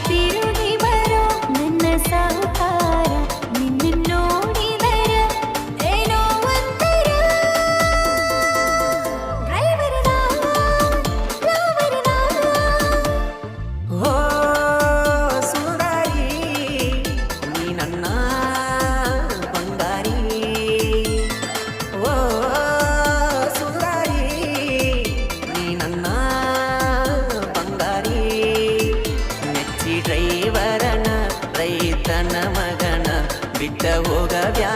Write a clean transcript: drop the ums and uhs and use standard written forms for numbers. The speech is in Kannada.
ತಿರುಗಿ ಬರೋ ನನ್ನ ಸಾಕಾರ ನಿನ್ನ ನೋಡಿದರ ಏನೋ ಒಂಥರ ಡ್ರೈವರನ ಲವರನ ಓ ಸುಂದರಿ ನೀ ನನ್ನ ಬಂಗಾರಿ ಓ ಸುಂದರಿ ನೀ ನನ್ನ ಬಂಗಾರಿ ಮೆಚ್ಚಿ ಡ್ರೈವರನ ರೈತನ ಮಗನ ಬಿಟ್ಟ ಹೋಗಬ್ಯಾ